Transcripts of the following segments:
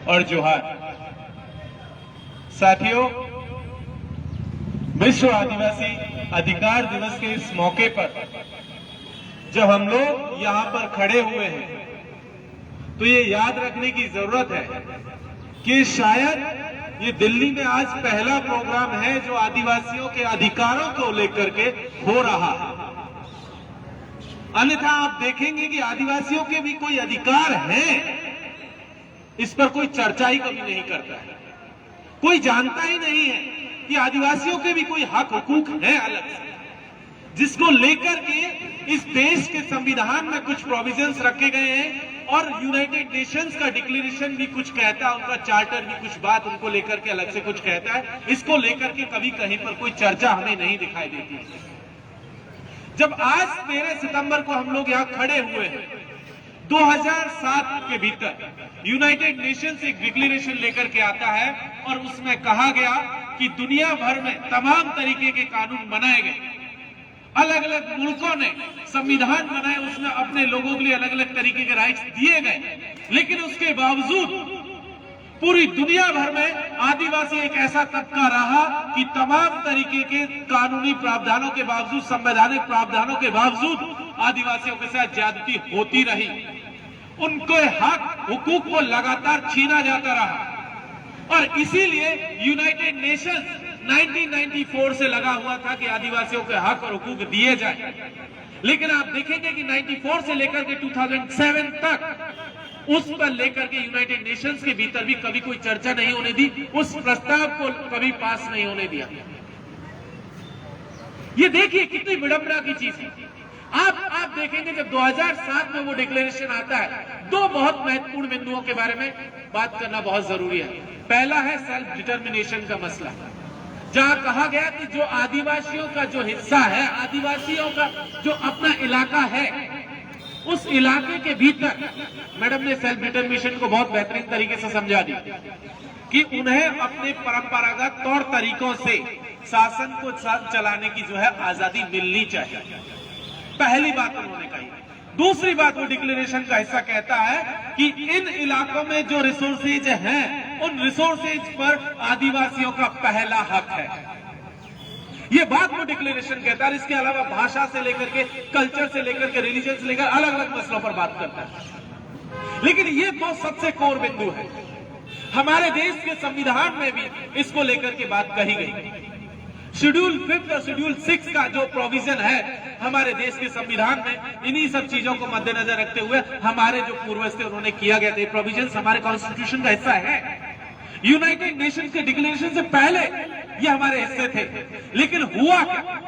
और जोहार। साथियों, विश्व आदिवासी अधिकार दिवस के इस मौके पर जब हम लोग यहां पर खड़े हुए हैं तो ये याद रखने की जरूरत है कि शायद ये दिल्ली में आज पहला प्रोग्राम है जो आदिवासियों के अधिकारों को लेकर के हो रहा है। अन्यथा आप देखेंगे कि आदिवासियों के भी कोई अधिकार हैं, इस पर कोई चर्चा ही कभी नहीं करता है। कोई जानता ही नहीं है कि आदिवासियों के भी कोई हक हुकूक है अलग से, जिसको लेकर के इस देश के संविधान में कुछ प्रोविजंस रखे गए हैं और यूनाइटेड नेशंस का डिक्लेरेशन भी कुछ कहता है, उनका चार्टर भी कुछ बात उनको लेकर के अलग से कुछ कहता है। इसको लेकर के कभी कहीं पर कोई चर्चा हमें नहीं दिखाई देती। जब आज 13 सितंबर को हम लोग यहां खड़े हुए हैं, 2007 के भीतर यूनाइटेड नेशंस एक डिक्लेरेशन लेकर के आता है और उसमें कहा गया कि दुनिया भर में तमाम तरीके के कानून बनाए गए, अलग अलग मुल्कों ने संविधान बनाए, उसमें अपने लोगों के लिए अलग अलग तरीके के राइट्स दिए गए, लेकिन उसके बावजूद पूरी दुनिया भर में आदिवासी एक ऐसा तबका रहा कि तमाम तरीके के कानूनी प्रावधानों के बावजूद, संवैधानिक प्रावधानों के बावजूद आदिवासियों के साथ ज्यादती होती रही। उनके हक हुकूक को लगातार छीना जाता रहा और इसीलिए यूनाइटेड नेशंस 1994 से लगा हुआ था कि आदिवासियों के हक और हुकूक दिए जाए। लेकिन आप देखेंगे कि 94 से लेकर के 2007 तक उस पर लेकर के यूनाइटेड नेशंस के भीतर भी कभी कोई चर्चा नहीं होने दी, उस प्रस्ताव को कभी पास नहीं होने दिया। ये देखिए कितनी विडंबना की चीज है। आप देखेंगे जब 2007 में वो डिक्लेरेशन आता है, दो बहुत महत्वपूर्ण बिंदुओं के बारे में बात करना बहुत जरूरी है। पहला है सेल्फ डिटर्मिनेशन का मसला, जहां कहा गया कि जो आदिवासियों का जो हिस्सा है, आदिवासियों का जो अपना इलाका है, उस इलाके के भीतर मैडम ने सेल्फ डिटर्मिनेशन को बहुत बेहतरीन तरीके से समझा दी कि उन्हें अपने परंपरागत तौर तरीकों से शासन को चलाने की जो है आजादी मिलनी चाहिए। पहली बात उन्होंने कही। दूसरी बात, वो डिक्लेरेशन का हिस्सा कहता है कि इन इलाकों में जो रिसोर्सेज हैं, उन रिसोर्सेज पर आदिवासियों का पहला हक है। ये बात वो डिक्लेरेशन कहता है। इसके अलावा भाषा से लेकर के, कल्चर से लेकर के, रिलीजन से लेकर अलग अलग मसलों पर बात करता है। लेकिन ये तो सबसे कोर बिंदु है। हमारे देश के संविधान में भी इसको लेकर के बात कही गई। शेड्यूल 5 और शेड्यूल 6 का जो प्रोविजन है हमारे देश के संविधान में, इन्हीं सब चीजों को मद्देनजर रखते हुए हमारे जो पूर्वज थे उन्होंने किया गया था। ये प्रोविजन हमारे कॉन्स्टिट्यूशन का हिस्सा है। यूनाइटेड नेशंस के डिक्लेरेशन से पहले ये हमारे हिस्से थे। लेकिन हुआ क्या?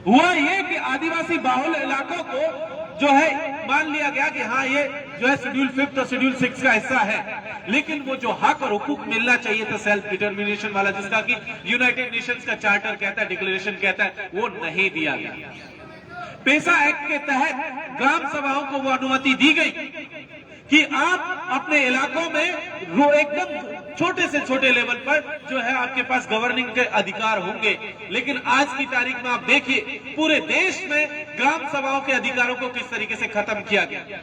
हुआ ये कि आदिवासी बाहुल इलाकों को जो है मान लिया गया कि हाँ ये जो है शेड्यूल 5 और शेड्यूल 6 का हिस्सा है, लेकिन वो जो हक और हुकूक मिलना चाहिए था सेल्फ डिटर्मिनेशन वाला, जिसका कि यूनाइटेड नेशंस का चार्टर कहता है, डिक्लेरेशन कहता है, वो नहीं दिया गया। पेसा एक्ट के तहत ग्राम सभाओं को वो अनुमति दी गई कि आप अपने इलाकों में एकदम छोटे से छोटे लेवल पर जो है आपके पास गवर्निंग के अधिकार होंगे। लेकिन आज की तारीख में आप देखिए पूरे देश में ग्राम सभाओं के अधिकारों को किस तरीके से खत्म किया गया,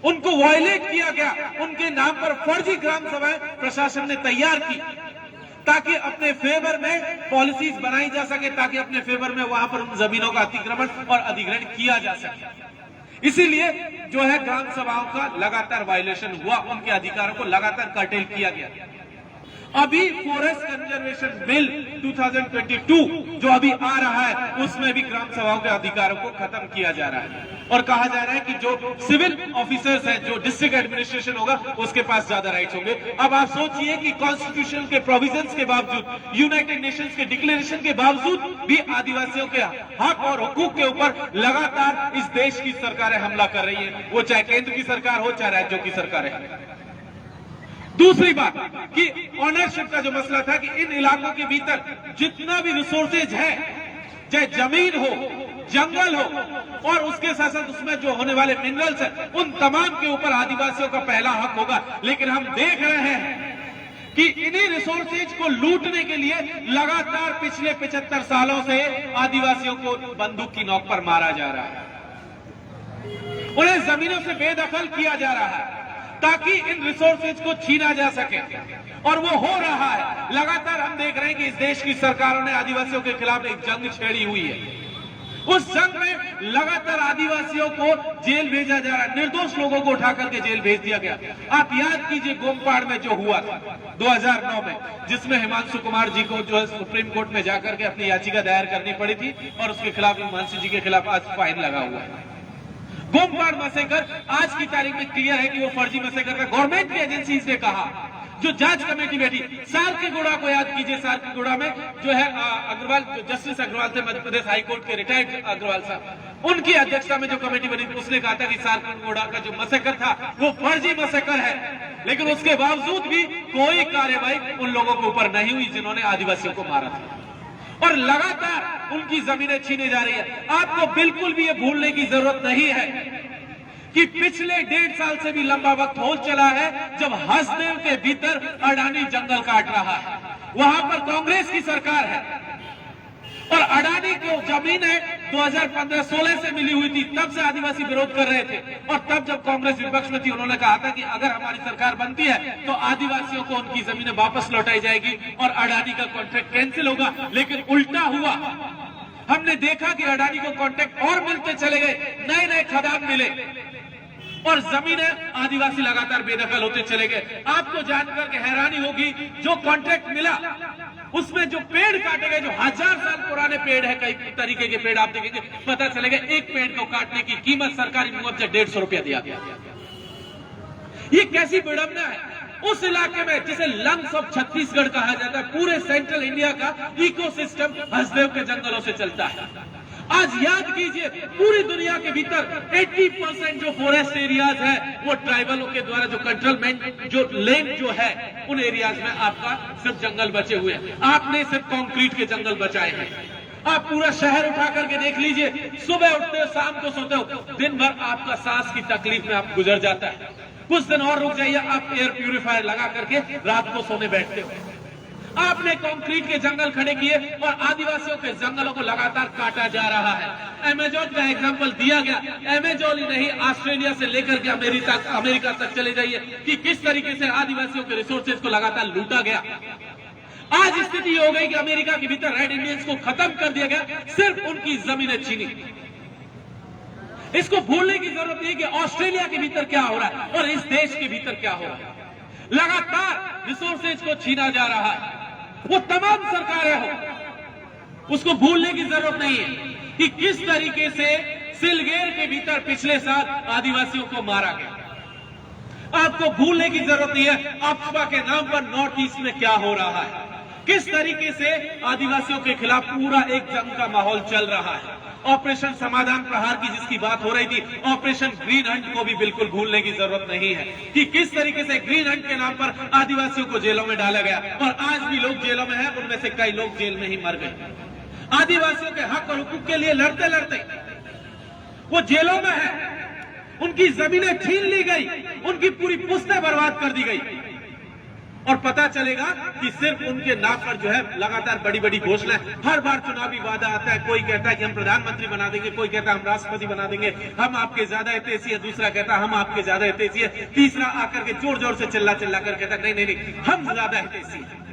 उनको वायलेट किया गया। उनके नाम पर फर्जी ग्राम सभाएं प्रशासन ने तैयार की ताकि अपने फेवर में पॉलिसीज बनाई जा सके, ताकि अपने फेवर में वहां पर उन जमीनों का अतिक्रमण और अधिग्रहण किया जा सके। इसीलिए जो है ग्राम सभाओं का लगातार वायलेशन हुआ, उनके अधिकारों को लगातार कर्टेल किया गया। अभी फॉरेस्ट कंजर्वेशन बिल 2022 जो अभी आ रहा है, उसमें भी ग्राम सभाओं के अधिकारों को खत्म किया जा रहा है और कहा जा रहा है कि जो सिविल ऑफिसर्स हैं, जो डिस्ट्रिक्ट एडमिनिस्ट्रेशन होगा, उसके पास ज्यादा राइट्स होंगे। अब आप सोचिए कि कॉन्स्टिट्यूशन के प्रोविजंस के बावजूद, यूनाइटेड नेशंस के डिक्लेरेशन के बावजूद भी आदिवासियों के हक और हुकूक के ऊपर लगातार इस देश की सरकारें हमला कर रही है, वो चाहे केंद्र की सरकार हो चाहे राज्यों की सरकारें। दूसरी बात कि ऑनरशिप का जो मसला था कि इन इलाकों के भीतर जितना भी रिसोर्सेज है, चाहे जमीन हो, जंगल हो और उसके साथ साथ उसमें जो होने वाले मिनरल्स हैं, उन तमाम के ऊपर आदिवासियों का पहला हक होगा। लेकिन हम देख रहे हैं कि इन्हीं रिसोर्सेज को लूटने के लिए लगातार पिछले 75 सालों से आदिवासियों को बंदूक की नोक पर मारा जा रहा है, उन्हें जमीनों से बेदखल किया जा रहा है ताकि इन रिसोर्सेज को छीना जा सके, और वो हो रहा है। लगातार हम देख रहे हैं कि इस देश की सरकारों ने आदिवासियों के खिलाफ एक जंग छेड़ी हुई है। उस जंग में लगातार आदिवासियों को जेल भेजा जा रहा है, निर्दोष लोगों को उठा करके जेल भेज दिया गया। आप याद कीजिए गोमपाड़ में जो हुआ था 2009 में, जिसमें हिमांशु कुमार जी को जो है सुप्रीम कोर्ट में जाकर के अपनी याचिका दायर करनी पड़ी थी, और उसके खिलाफ हिमांशु जी के खिलाफ आज फाइन लगा हुआ है। गोमपाड़ मैसेकर आज की तारीख में क्लियर है कि वो फर्जी मैसेकर है। गवर्नमेंट की एजेंसी ने कहा, जो जांच कमेटी बैठी, सारकीगुड़ा को याद कीजिए, सारकीगुड़ा में जो है अग्रवाल, जो जस्टिस अग्रवाल थे मध्य प्रदेश हाईकोर्ट के रिटायर्ड अग्रवाल साहब, उनकी अध्यक्षता में जो कमेटी बनी, उसने कहा था कि सारकीगुड़ा का जो मैसेकर था वो फर्जी मैसेकर है, लेकिन उसके बावजूद भी कोई कार्रवाई उन लोगों के ऊपर नहीं हुई जिन्होंने आदिवासियों को मारा था, और लगातार उनकी जमीनें छीनी जा रही है। आपको बिल्कुल भी ये भूलने की जरूरत नहीं है कि पिछले 1.5 साल से भी लंबा वक्त हो चला है जब हसदेव के भीतर अडानी जंगल काट रहा है। वहां पर कांग्रेस की सरकार है, और अडानी को जमीनें 2015-16 से मिली हुई थी, तब से आदिवासी विरोध कर रहे थे। और तब जब कांग्रेस विपक्ष में थी, उन्होंने कहा था कि अगर हमारी सरकार बनती है तो आदिवासियों को उनकी जमीनें वापस लौटाई जाएगी और अडानी का कॉन्ट्रैक्ट कैंसिल होगा। लेकिन उल्टा हुआ, हमने देखा कि अडानी को कॉन्ट्रैक्ट और मिलते चले गए, नए नए खदान मिले, और जमीनें आदिवासी लगातार बेदखल होते चले गए। आपको जानकर के हैरानी होगी, जो कॉन्ट्रैक्ट मिला उसमें जो पेड़ काटे गए, जो 1000 साल पुराने पेड़ है, कई तरीके के पेड़ आप देखेंगे, पता चलेगा एक पेड़ को काटने की कीमत सरकारी मुआवजा 150 रुपया दिया गया। ये कैसी विडंबना है। उस इलाके में जिसे लंग्स ऑफ छत्तीसगढ़ कहा जाता है, पूरे सेंट्रल इंडिया का इकोसिस्टम हसदेव के जंगलों से चलता है। आज याद कीजिए, पूरी दुनिया के भीतर 80% जो फॉरेस्ट एरियाज है वो ट्राइबलों के द्वारा जो कंट्रोलमेंट, जो लैंड जो है, उन एरियाज में आपका सिर्फ जंगल बचे हुए हैं। आपने सिर्फ कंक्रीट के जंगल बचाए हैं। आप पूरा शहर उठा करके देख लीजिए, सुबह उठते हो, शाम को सोते हो, दिन भर आपका सांस की तकलीफ में आप गुजर जाता है। कुछ दिन और रुक जाइए, आप एयर प्यूरिफायर लगा करके रात को सोने बैठते हो। आपने कंक्रीट के जंगल खड़े किए और आदिवासियों के जंगलों को लगातार काटा जा रहा है। अमेजोन का एग्जांपल दिया गया, अमेजोन ही नहीं, ऑस्ट्रेलिया से लेकर के अमेरिका तक चले जाइए कि किस तरीके से आदिवासियों के रिसोर्सेज को लगातार लूटा गया। आज स्थिति हो गई कि अमेरिका के भीतर रेड इंडियंस को खत्म कर दिया गया, सिर्फ उनकी जमीनें छीनी। इसको भूलने की जरूरत नहीं कि ऑस्ट्रेलिया के भीतर क्या हो रहा है और इस देश के भीतर क्या हो रहा है। लगातार रिसोर्सेज को छीना जा रहा है। वो तमाम सरकारें हो, उसको भूलने की जरूरत नहीं है कि किस तरीके से सिलगेर के भीतर पिछले साल आदिवासियों को मारा गया। आपको भूलने की जरूरत नहीं है अफवाह के नाम पर नॉर्थ ईस्ट में क्या हो रहा है, किस तरीके से आदिवासियों के खिलाफ पूरा एक जंग का माहौल चल रहा है। ऑपरेशन समाधान प्रहार की जिसकी बात हो रही थी, ऑपरेशन ग्रीन हंट को भी बिल्कुल भूलने की जरूरत नहीं है कि किस तरीके से ग्रीन हंट के नाम पर आदिवासियों को जेलों में डाला गया, और आज भी लोग जेलों में हैं, उनमें से कई लोग जेल में ही मर गए। आदिवासियों के हक और हुकूक के लिए लड़ते लड़ते वो जेलों में है, उनकी जमीनें छीन ली गई, उनकी पूरी पुश्तें बर्बाद कर दी गई, और पता चलेगा कि सिर्फ उनके नाम पर जो है लगातार बड़ी बड़ी घोषणाएं। हर बार चुनावी वादा आता है, कोई कहता है कि हम प्रधानमंत्री बना देंगे, कोई कहता है हम राष्ट्रपति बना देंगे, हम आपके ज्यादा हितैषी है, दूसरा कहता है हम आपके ज्यादा हितैषी है, तीसरा आकर के जोर जोर से चिल्ला चिल्ला कर कहता है नहीं, हम ज्यादा हितैषी है।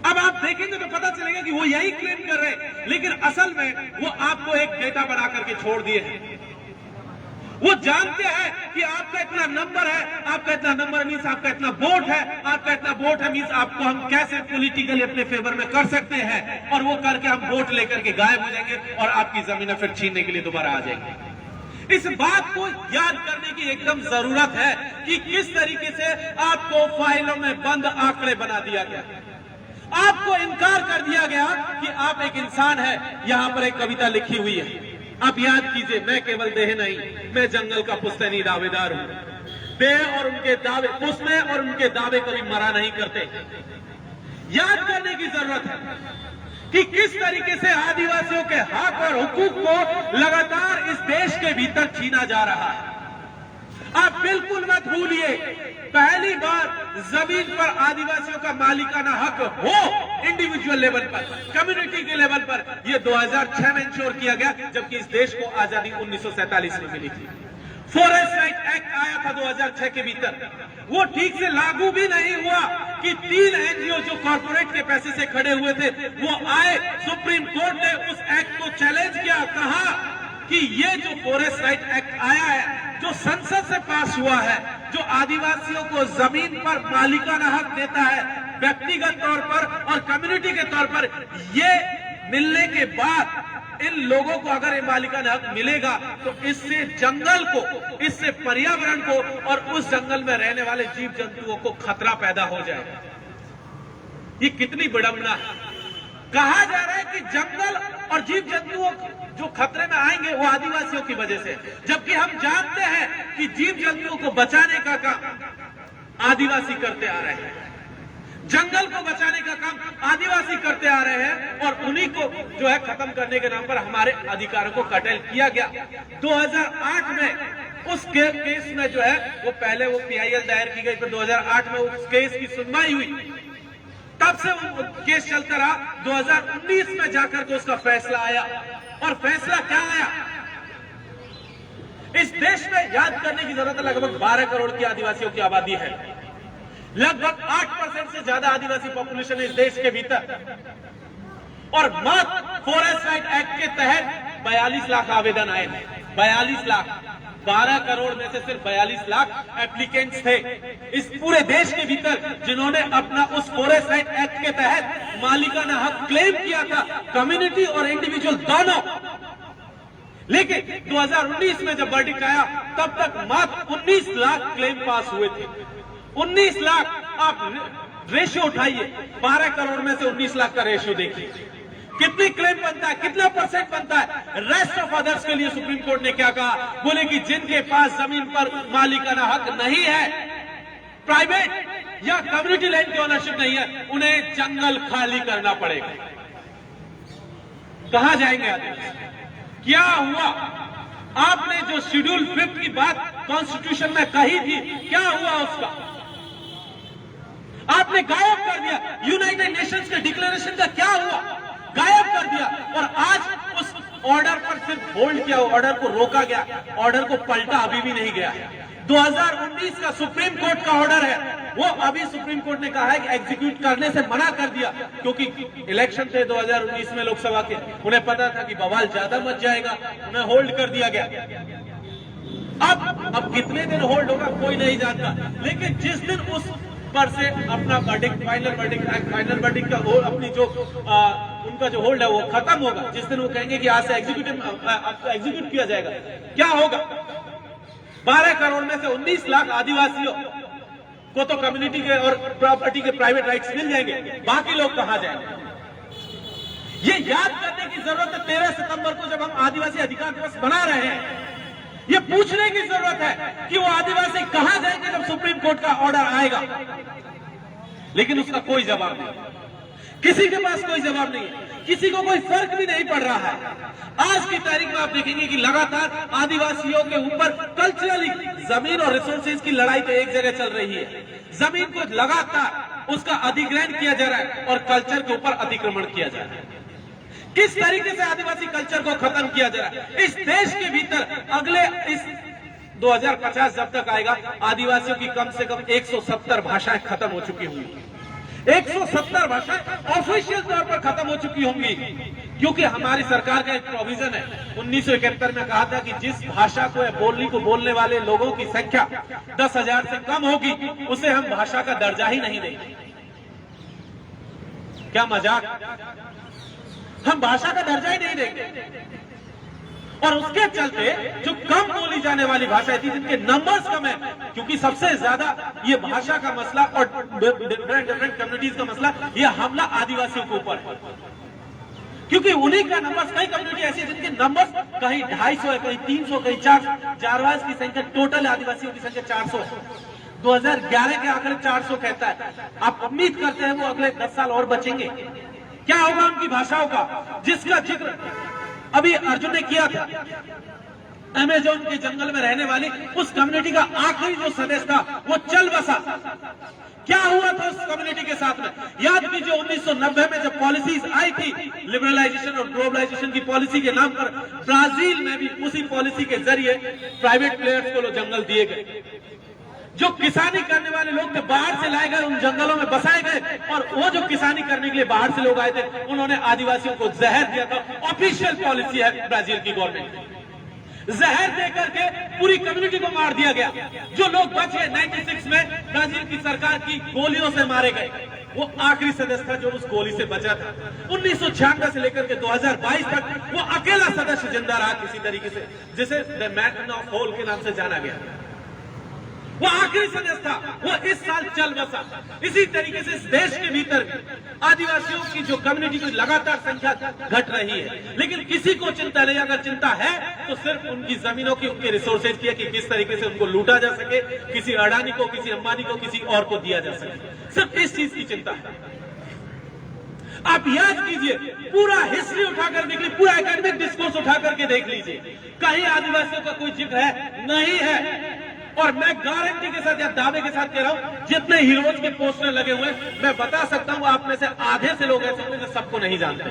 अब आप देखेंगे तो पता चलेगा कि वो यही क्लेम कर रहे हैं, लेकिन असल में वो आपको एक डेटा बना करके छोड़ दिए हैं। वो जानते हैं कि आपका इतना नंबर है, आपका इतना नंबर मीन्स आपका इतना वोट है, आपका इतना वोट है मीन्स आपको हम कैसे पॉलिटिकली अपने फेवर में कर सकते हैं, और वो करके हम वोट लेकर के गायब हो जाएंगे और आपकी जमीनें फिर छीनने के लिए दोबारा आ जाएंगे। इस बात को याद करने की एकदम जरूरत है कि किस तरीके से आपको फाइलों में बंद आंकड़े बना दिया गया, आपको इनकार कर दिया गया कि आप एक इंसान है। यहां पर एक कविता लिखी हुई है, आप याद कीजिए, मैं केवल देह नहीं, मैं जंगल का पुश्तैनी दावेदार हूं। देह और उनके दावे, पुश्तें और उनके दावे कभी मरा नहीं करते। याद करने की जरूरत है कि किस तरीके से आदिवासियों के हक और हुकूक को लगातार इस देश के भीतर छीना जा रहा है। आप बिल्कुल मत भूलिए, पहली बार जमीन पर आदिवासियों का मालिकाना हक हो इंडिविजुअल लेवल पर, कम्युनिटी के लेवल पर, यह 2006 में इंश्योर किया गया, जबकि इस देश को आजादी 1947 में मिली थी। फॉरेस्ट राइट एक्ट आया था 2006 के भीतर, वो ठीक से लागू भी नहीं हुआ कि 3 एनजीओ जो कॉर्पोरेट के पैसे से खड़े हुए थे वो आए, सुप्रीम कोर्ट ने उस एक्ट को चैलेंज किया, कहा कि ये जो फॉरेस्ट राइट एक्ट आया है, जो संसद से पास हुआ है, जो आदिवासियों को जमीन पर मालिकाना हक देता है व्यक्तिगत तौर पर और कम्युनिटी के तौर पर, ये मिलने के बाद इन लोगों को अगर ये मालिकाना हक मिलेगा तो इससे जंगल को, इससे पर्यावरण को और उस जंगल में रहने वाले जीव जंतुओं को खतरा पैदा हो जाएगा। ये कितनी विडंबना है। कहा जा रहा है कि जंगल और जीव जंतुओं जो खतरे में आएंगे वो आदिवासियों की वजह से, जबकि हम जानते हैं कि जीव जंतुओं को बचाने का काम आदिवासी करते आ रहे हैं, जंगल को बचाने का काम आदिवासी करते आ रहे हैं, और उन्हीं को जो है खत्म करने के नाम पर हमारे अधिकारों को कर्टेल किया गया। 2008 में उस केस में जो है वो पहले वो PIL दायर की गई, फिर 2008 में उस केस की सुनवाई हुई, तब से वो केस चलता रहा। 2019 में जाकर के उसका फैसला आया, और फैसला क्या आया? इस देश में याद करने की जरूरत है, लगभग 12 करोड़ की आदिवासियों की आबादी है, लगभग 8% से ज्यादा आदिवासी पॉपुलेशन है इस देश के भीतर, और मात्र फॉरेस्ट राइट एक्ट के तहत 42 लाख आवेदन आए थे। 42 लाख, 12 करोड़ में से सिर्फ 42 लाख एप्लीकेंट्स थे इस पूरे देश के भीतर जिन्होंने अपना उस फॉरेस्ट राइट एक्ट के तहत मालिकाना हक क्लेम किया था, कम्युनिटी और इंडिविजुअल दोनों। लेकिन 2019 में जब वर्डिक्ट आया तब तक मात्र 19 लाख क्लेम पास हुए थे। 19 लाख, आप रेशियो उठाइए, 12 करोड़ में से 19 लाख का रेशियो देखिए, कितनी क्लेम बनता है, कितना परसेंट बनता है। रेस्ट ऑफ अदर्स के लिए सुप्रीम कोर्ट ने क्या कहा? बोले कि जिनके पास जमीन पर मालिकाना हक नहीं है, प्राइवेट या कम्युनिटी लैंड की ओनरशिप नहीं है, उन्हें जंगल खाली करना पड़ेगा। कहां जाएंगे आदिवासी? क्या हुआ? आपने जो शेड्यूल 5 की बात कॉन्स्टिट्यूशन में कही थी, क्या हुआ उसका? आपने गायब कर दिया। यूनाइटेड नेशंस के डिक्लेरेशन का क्या हुआ? गायब कर दिया। और आज उस ऑर्डर पर सिर्फ होल्ड किया, ऑर्डर को रोका गया, ऑर्डर को पलटा अभी भी नहीं गया। 2019 का सुप्रीम कोर्ट का ऑर्डर है, वो अभी सुप्रीम कोर्ट ने कहा है कि एग्जीक्यूट करने से मना कर दिया, क्योंकि इलेक्शन थे 2019 में लोकसभा के, उन्हें पता था कि बवाल ज्यादा मच जाएगा, उन्हें होल्ड कर दिया गया। अब कितने दिन होल्ड होगा कोई नहीं जानता, लेकिन जिस दिन उस पर से अपना वर्डिक्ट, फाइनल वर्डिक्ट का अपनी जो उनका जो होल्ड है वो खत्म होगा, जिस दिन वो कहेंगे कि आज से एग्जीक्यूट किया जाएगा, क्या होगा? 12 करोड़ में से 19 लाख आदिवासियों को तो कम्युनिटी के और प्रॉपर्टी के प्राइवेट राइट्स मिल जाएंगे, बाकी लोग कहां जाएंगे? ये याद करने की जरूरत है 13 सितंबर को जब हम आदिवासी अधिकार दिवस मना रहे हैं, ये पूछने की जरूरत है कि वो आदिवासी कहां जाएंगे जब सुप्रीम कोर्ट का ऑर्डर आएगा। लेकिन उसका कोई जवाब नहीं, किसी के पास कोई जवाब नहीं है, किसी को कोई फर्क भी नहीं पड़ रहा है। आज की तारीख में आप देखेंगे कि लगातार आदिवासियों के ऊपर कल्चरली जमीन और रिसोर्सेज की लड़ाई तो एक जगह चल रही है। जमीन को लगातार उसका अधिग्रहण किया जा रहा है और कल्चर के ऊपर अतिक्रमण किया जा रहा है। किस तरीके से आदिवासी कल्चर को खत्म किया जा रहा है इस देश के भीतर? अगले इस 2050 जब तक आएगा, आदिवासियों की कम से कम 170 भाषाएं खत्म हो चुकी होंगी। 170 भाषाएं ऑफिशियल तौर पर खत्म हो चुकी होंगी, क्योंकि हमारी सरकार का एक प्रोविजन है, 1971 में कहा था कि जिस भाषा को बोलने वाले लोगों की संख्या 10,000 से कम होगी, उसे हम भाषा का दर्जा ही नहीं देंगे। क्या मजाक? हम भाषा का दर्जा ही नहीं देंगे। और उसके चलते जो कम बोली जाने वाली भाषाएं थी, जिनके नंबर्स कम है, क्योंकि सबसे ज्यादा ये भाषा का मसला और डिफरेंट कम्युनिटीज का मसला, ये हमला आदिवासियों के ऊपर है, क्योंकि उन्हीं का नंबर्स, कई कम्युनिटी ऐसी है जिनके नंबर्स कहीं 250 है, कहीं 300, कहीं 400। जारवाज की संख्या, टोटल आदिवासियों की संख्या 400 है। 2011 के आंकड़े 400 कहता है। आप उम्मीद करते हैं वो अगले 10 साल और बचेंगे? क्या होगा उनकी भाषाओं का, जिसका जिक्र अभी अर्जुन ने किया था? अमेज़न के जंगल में रहने वाली उस कम्युनिटी का आखिरी जो सदस्य था वो चल बसा। क्या हुआ था उस कम्युनिटी के साथ में? याद कीजिए, 1990 में जब पॉलिसीज आई थी लिबरलाइजेशन और ग्लोबलाइजेशन की पॉलिसी के नाम पर, ब्राजील में भी उसी पॉलिसी के जरिए प्राइवेट प्लेयर्स को जंगल दिए गए। जो किसानी करने वाले लोग थे बाहर से लाए गए, उन जंगलों में बसाए गए, और वो जो किसानी करने के लिए बाहर से लोग आए थे उन्होंने आदिवासियों को जहर दिया था। ऑफिशियल पॉलिसी है ब्राजील की गवर्नमेंट की। जहर देकर के पूरी कम्युनिटी को मार दिया गया। जो लोग बचे 96 में ब्राजील की सरकार की गोलियों से मारे गए, वो आखिरी सदस्य था जो उस गोली से बचा था। 1996 से लेकर के 2022 तक वो अकेला सदस्य जिंदा रहा किसी तरीके से, जिसे द मैन ऑफ होल के नाम से जाना गया। वो आखिरी सदस्य था, वो इस साल चल बसा। इसी तरीके से इस देश के भीतर भी आदिवासियों की जो कम्युनिटी की लगातार संख्या घट रही है, लेकिन किसी को चिंता नहीं। अगर चिंता है तो सिर्फ उनकी जमीनों की, उनके रिसोर्सेज की, कि किस तरीके से उनको लूटा जा सके, किसी अडानी को, किसी अंबानी को, किसी और को दिया जा सके। सिर्फ इस चीज की चिंता है। आप याद कीजिए, पूरा हिस्ट्री उठाकर देख लीजिए, पूरा एकेडमिक डिस्कोर्स उठा करके देख लीजिए, कहीं आदिवासियों का कोई जिक्र है? नहीं है। और मैं गारंटी के साथ या दावे के साथ कह रहा हूं, जितने हीरोज के पोस्टर लगे हुए हैं, मैं बता सकता हूं आप में से आधे से लोग ऐसे होंगे जो सबको नहीं जानते।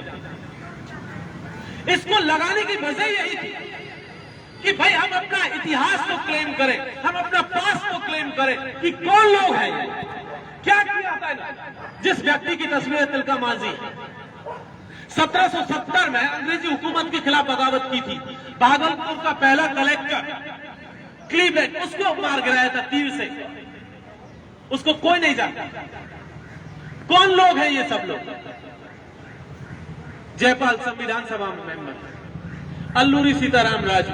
इसको लगाने की वजह यही थी कि भाई हम अपना इतिहास को क्लेम करें, हम अपना पास्ट को क्लेम करें कि कौन लोग हैं, क्या किया था। जिस व्यक्ति की तस्वीर है तिलका मांझी, 1770 में अंग्रेजी हुकूमत के खिलाफ बगावत की थी। भागलपुर का पहला कलेक्टर क्लीवलैंड, उसको मार गिराया था तीर से। उसको कोई नहीं जानता। कौन लोग हैं ये सब लोग? जयपाल संविधान सभा मेंबर, अल्लूरी सीताराम राजू,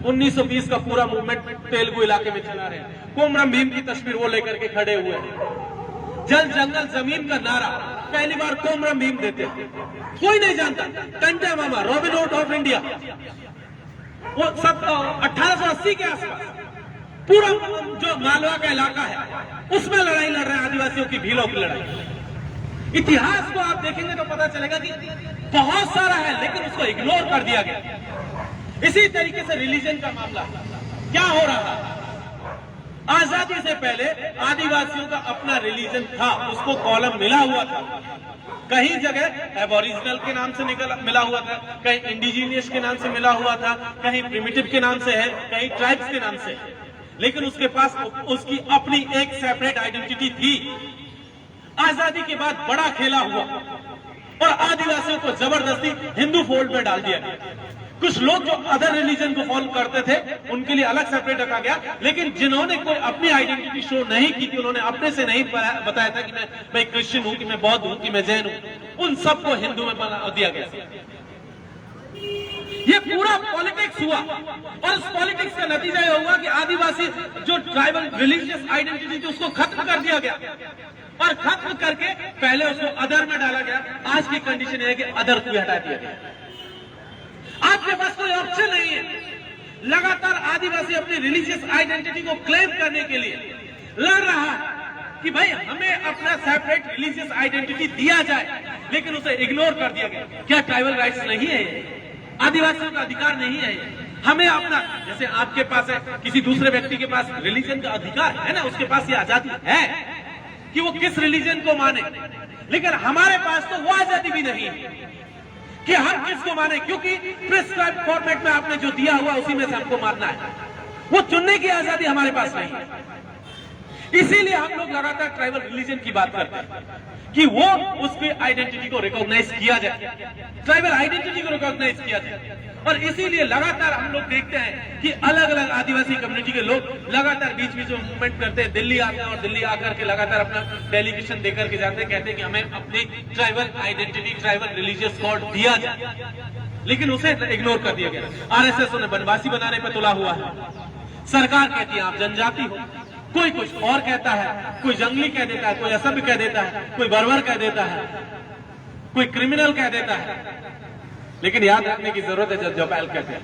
1920 का पूरा मूवमेंट तेलुगु इलाके में चला रहे हैं। कोमरम भीम की तस्वीर वो लेकर के खड़े हुए हैं। जल जंगल जमीन का नारा पहली बार कोमरम भीम देते हैं, कोई नहीं जानता। टंटा मामा, रॉबिन हुड ऑफ इंडिया, वो सब 1880 के आसपास पूरा जो मालवा का इलाका है उसमें लड़ाई लड़ रहे हैं, आदिवासियों की भीलों की लड़ाई। इतिहास को आप देखेंगे तो पता चलेगा कि बहुत सारा है, लेकिन उसको इग्नोर कर दिया गया। इसी तरीके से रिलीजन का मामला क्या हो रहा है? आजादी से पहले आदिवासियों का अपना रिलीजन था, उसको कॉलम मिला हुआ था। कहीं जगह एबोरिजिनल के नाम से मिला हुआ था, कहीं इंडिजीनियस के नाम से मिला हुआ था, कहीं प्रिमिटिव के नाम से है, कहीं ट्राइब्स के नाम से है, लेकिन उसके पास उसकी अपनी एक सेपरेट आइडेंटिटी थी। आजादी के बाद बड़ा खेला हुआ और आदिवासियों को जबरदस्ती हिंदू फोल्ड में डाल दिया गया। कुछ लोग जो अदर रिलीजन को फॉलो करते थे उनके लिए अलग सेपरेट रखा गया, लेकिन जिन्होंने कोई अपनी आइडेंटिटी शो नहीं की थी, उन्होंने अपने से नहीं बताया था कि मैं क्रिश्चियन हूं, कि मैं बौद्ध हूं, कि मैं जैन हूं, उन सबको हिंदू में बना दिया गया। ये पूरा पॉलिटिक्स हुआ और उस पॉलिटिक्स का नतीजा यह हुआ कि आदिवासी जो ट्राइबल रिलीजियस आइडेंटिटी थी उसको खत्म कर दिया गया, और खत्म करके पहले उसको अदर में डाला गया। आज की कंडीशन यह है कि अदर को हटा दिया गया। आपके पास कोई ऑप्शन नहीं है। लगातार आदिवासी अपनी रिलीजियस आइडेंटिटी को क्लेम करने के लिए लड़ रहा है कि भाई हमें अपना सेपरेट रिलीजियस आइडेंटिटी दिया जाए, लेकिन उसे इग्नोर कर दिया गया। क्या ट्राइबल राइट्स नहीं है? आदिवासियों का अधिकार नहीं है? हमें अपना, जैसे आपके पास है, किसी दूसरे व्यक्ति के पास रिलीजन का अधिकार है ना, उसके पास ये आजादी है कि वो किस रिलीजन को माने, लेकिन हमारे पास तो वो आजादी भी नहीं है कि हम किसको माने, क्योंकि प्रिस्क्राइब फॉर्मेट में आपने जो दिया हुआ उसी में से हमको मानना है। वो चुनने की आजादी हमारे पास नहीं है। इसीलिए हम लोग लगातार ट्राइबल रिलीजन की बात करते हैं कि वो उसकी आइडेंटिटी को रिकॉग्नाइज किया जाए, ट्राइबल आइडेंटिटी को रिकॉग्नाइज किया जाए। और इसीलिए लगातार हम लोग देखते हैं कि अलग अलग आदिवासी कम्युनिटी के लोग लगातार बीच बीच में मूवमेंट करते हैं, दिल्ली आते हैं और दिल्ली आकर के लगातार अपना डेलीगेशन देकर के जाते हैं, कहते हैं कि हमें अपनी tribal identity, tribal religious code दिया जाए, लेकिन उसे इग्नोर कर दिया गया। आरएसएस उन्हें बनवासी बनाने पर तुला हुआ है। सरकार कहती है आप जनजाति हो, कोई कुछ और कहता है, कोई जंगली कह देता है, कोई असभ्य कह देता है, कोई बर्बर कह देता है, कोई क्रिमिनल कह देता है। लेकिन याद रखने की जरूरत है, जब जयपाल कहते हैं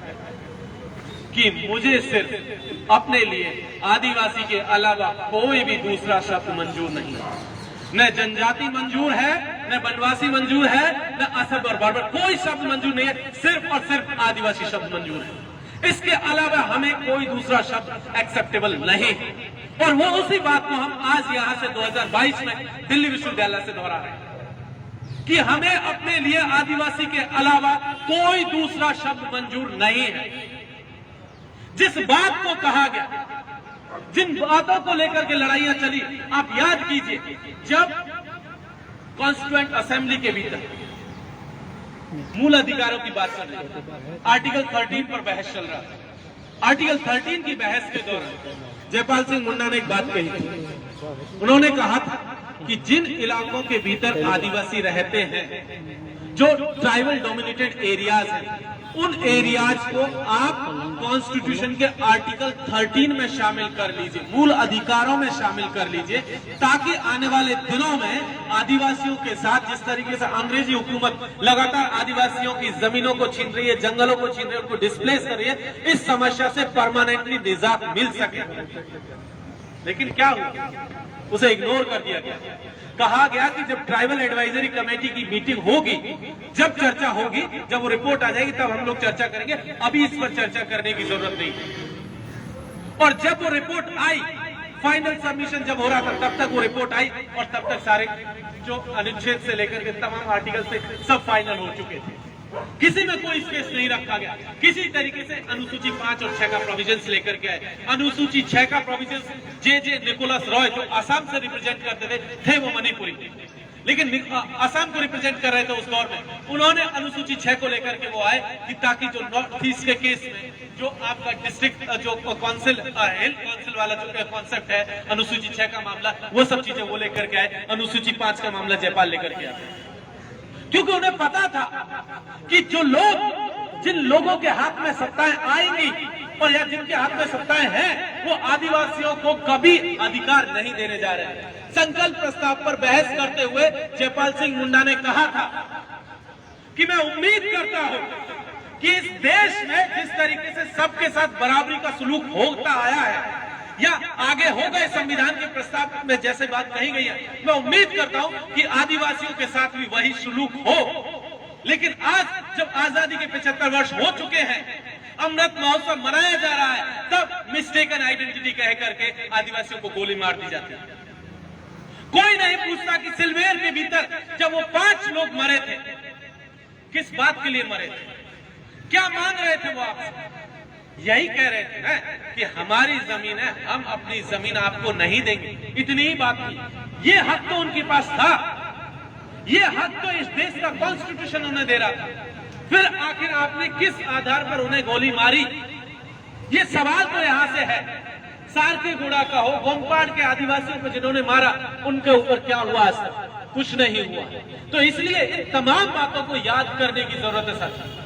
कि मुझे सिर्फ अपने लिए आदिवासी के अलावा कोई भी दूसरा शब्द मंजूर नहीं है। न जनजाति मंजूर है, न बनवासी मंजूर है, न असभ्य और बर्बर, कोई शब्द मंजूर नहीं है। सिर्फ और सिर्फ आदिवासी शब्द मंजूर है। इसके अलावा हमें कोई दूसरा शब्द एक्सेप्टेबल नहीं है। और वो उसी बात को हम आज यहां से 2022 में दिल्ली विश्वविद्यालय से दोहरा रहे हैं। कि हमें अपने लिए आदिवासी के अलावा कोई दूसरा शब्द मंजूर नहीं है। जिस बात को कहा गया, जिन बातों को लेकर के लड़ाइयां चली, आप याद कीजिए, जब कॉन्स्टिट्यूएंट असेंबली के भीतर मूल अधिकारों की बात चल रही है, आर्टिकल 13 पर बहस चल रहा था। आर्टिकल 13 की बहस के दौरान जयपाल सिंह मुंडा ने एक बात कही थी। उन्होंने कहा था कि जिन इलाकों के भीतर आदिवासी रहते हैं, जो ट्राइबल डोमिनेटेड एरियाज हैं, उन एरियाज को आप कॉन्स्टिट्यूशन के आर्टिकल 13 में शामिल कर लीजिए, मूल अधिकारों में शामिल कर लीजिए, ताकि आने वाले दिनों में आदिवासियों के साथ जिस तरीके से अंग्रेजी हुकूमत लगातार आदिवासियों की जमीनों को छीन रही है, जंगलों को छीन रही है, उनको डिस्प्लेस कर रही है, इस समस्या से परमानेंटली निजात मिल सके। लेकिन क्या हुआ, उसे इग्नोर कर दिया गया। कहा गया कि जब ट्राइबल एडवाइजरी कमेटी की मीटिंग होगी, जब चर्चा होगी, जब वो रिपोर्ट आ जाएगी, तब हम लोग चर्चा करेंगे, अभी इस पर चर्चा करने की जरूरत नहीं है। और जब वो रिपोर्ट आई, फाइनल सबमिशन जब हो रहा था, तब तक वो रिपोर्ट आई और तब तक सारे जो अनुच्छेद से लेकर के तमाम आर्टिकल से सब फाइनल हो चुके थे। किसी में कोई स्पेस नहीं रखा गया। किसी तरीके से अनुसूची 5 और 6 का प्रोविजंस लेकर के आए। अनुसूची 6 का प्रोविजंस जे निकोलस रॉय, जो असम से रिप्रेजेंट करते थे वो मणिपुरी, लेकिन असम को रिप्रेजेंट कर रहे थे उस दौर में, उन्होंने अनुसूची 6 को लेकर के वो आए कि ताकि जो नॉर्थ ईस्ट के केस में जो आपका डिस्ट्रिक्ट जो काउंसिल हेल्थ काउंसिल वाला जो कॉन्सेप्ट है, अनुसूची 6 का मामला, वो सब चीजें वो लेकर के आए। अनुसूची 5 का मामला जयपाल लेकर के आए, क्योंकि उन्हें पता था कि जो लोग, जिन लोगों के हाथ में सत्ताएं आएंगी और या जिनके हाथ में सत्ताएं हैं, वो आदिवासियों को कभी अधिकार नहीं देने जा रहे हैं। संकल्प प्रस्ताव पर बहस करते हुए जयपाल सिंह मुंडा ने कहा था कि मैं उम्मीद करता हूं कि इस देश में जिस तरीके से सबके साथ बराबरी का सलूक होता आया है या आगे हो गए संविधान के प्रस्ताव में जैसे बात कही गई है, मैं उम्मीद करता हूं कि आदिवासियों के साथ भी वही सलूक हो। लेकिन आज जब आजादी के 75 वर्ष हो चुके हैं, अमृत महोत्सव मनाया जा रहा है, तब मिस्टेकन आइडेंटिटी कह करके आदिवासियों को गोली मार दी जाती है। कोई नहीं पूछता कि सिलमेर के भीतर जब वो 5 लोग मरे थे, किस बात के लिए मरे थे, क्या मांग रहे थे वो आपसे? यही कह रहे थे ना कि हमारी जमीन है, हम अपनी जमीन आपको नहीं देंगे, इतनी ही बात थी। ये हक तो उनके पास था, ये हक तो इस देश का कॉन्स्टिट्यूशन उन्हें दे रहा था। फिर आखिर आपने किस आधार पर उन्हें गोली मारी? ये सवाल तो यहां से है। सारकेगुड़ा का हो, गोमपाड़ के आदिवासियों को जिन्होंने मारा, उनके ऊपर क्या हुआ? असर कुछ नहीं हुआ। तो इसलिए इन तमाम बातों को याद करने की जरूरत है सर।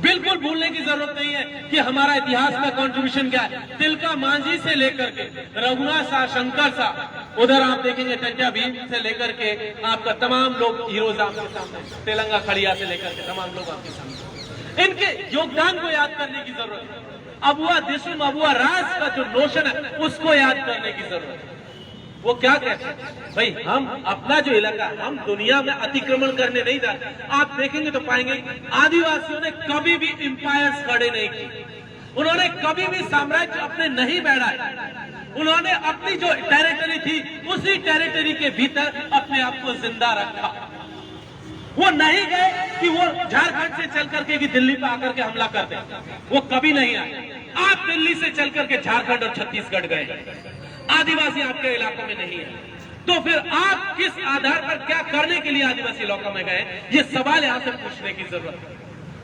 बिल्कुल भूलने की जरूरत नहीं है कि हमारा इतिहास में कंट्रीब्यूशन क्या है। तिलका मांझी से लेकर के रघुनाथ शाह, शंकर शाह, उधर आप देखेंगे टंटा भीम से लेकर के आपका तमाम लोग हीरोज आपके सामने, तेलंगा खड़िया से लेकर के तमाम लोग आपके सामने, इनके योगदान को याद करने की जरूरत है। अबुआ दिसुम, अबुआ राज का जो नोशन है, उसको याद करने की जरूरत है। वो क्या कहते हैं भाई, हम अपना जो इलाका, हम दुनिया में अतिक्रमण करने नहीं जाते। आप देखेंगे तो पाएंगे आदिवासियों ने कभी भी एम्पायर्स खड़े नहीं किए, उन्होंने कभी भी साम्राज्य अपने नहीं बैठाए। उन्होंने अपनी जो टेरिटरी थी, उसी टेरिटरी के भीतर अपने आप को जिंदा रखा। वो नहीं गए कि वो झारखंड से चल करके भी दिल्ली पे आकर के हमला कर दे, वो कभी नहीं आए। आप दिल्ली से चल करके झारखंड और छत्तीसगढ़ गए, आदिवासी आपके इलाकों में नहीं है। तो फिर आप किस आधार पर क्या करने के लिए आदिवासी इलाकों में गए, ये सवाल यहां से पूछने की जरूरत है।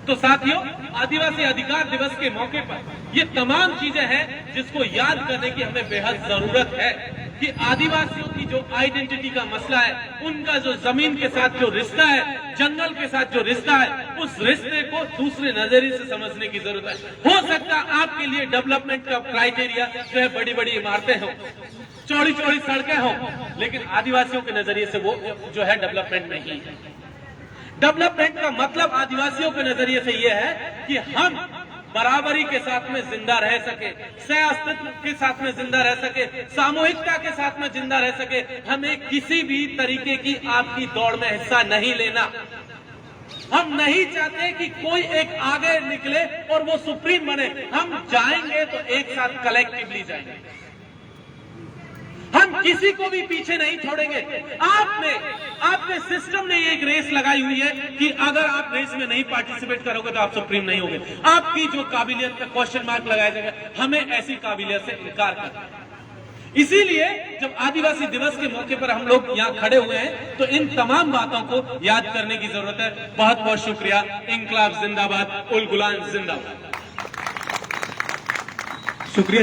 तो साथियों, आदिवासी अधिकार दिवस के मौके पर ये तमाम चीजें हैं जिसको याद करने की हमें बेहद जरूरत है कि आदिवासियों की जो आइडेंटिटी का मसला है, उनका जो जमीन के साथ जो रिश्ता है, जंगल के साथ जो रिश्ता है, उस रिश्ते को दूसरे नजरिए से समझने की जरूरत है। हो सकता है आपके लिए डेवलपमेंट का क्राइटेरिया जो है बड़ी बड़ी इमारतें हो, चौड़ी चौड़ी सड़कें हो, लेकिन आदिवासियों के नजरिए से वो जो है डेवलपमेंट नहीं है। डेवलपमेंट का मतलब आदिवासियों के नजरिए से यह है कि हम बराबरी के साथ में जिंदा रह सके, सह अस्तित्व के साथ में जिंदा रह सके, सामूहिकता के साथ में जिंदा रह सके। हमें किसी भी तरीके की आपकी दौड़ में हिस्सा नहीं लेना। हम नहीं चाहते कि कोई एक आगे निकले और वो सुप्रीम बने। हम जाएंगे तो एक साथ कलेक्टिवली जाएंगे। हम किसी को भी पीछे नहीं छोड़ेंगे। आपने सिस्टम ने एक रेस लगाई हुई है कि अगर आप रेस में नहीं पार्टिसिपेट करोगे तो आप सुप्रीम नहीं होगे। आपकी जो काबिलियत पे क्वेश्चन मार्क लगाया जाएगा, हमें ऐसी काबिलियत से इनकार करना है। इसीलिए जब आदिवासी दिवस के मौके पर हम लोग यहाँ खड़े हुए हैं तो इन तमाम बातों को याद करने की जरूरत है। बहुत बहुत शुक्रिया। इंकलाब जिंदाबाद, उल गुलाम जिंदाबाद। शुक्रिया।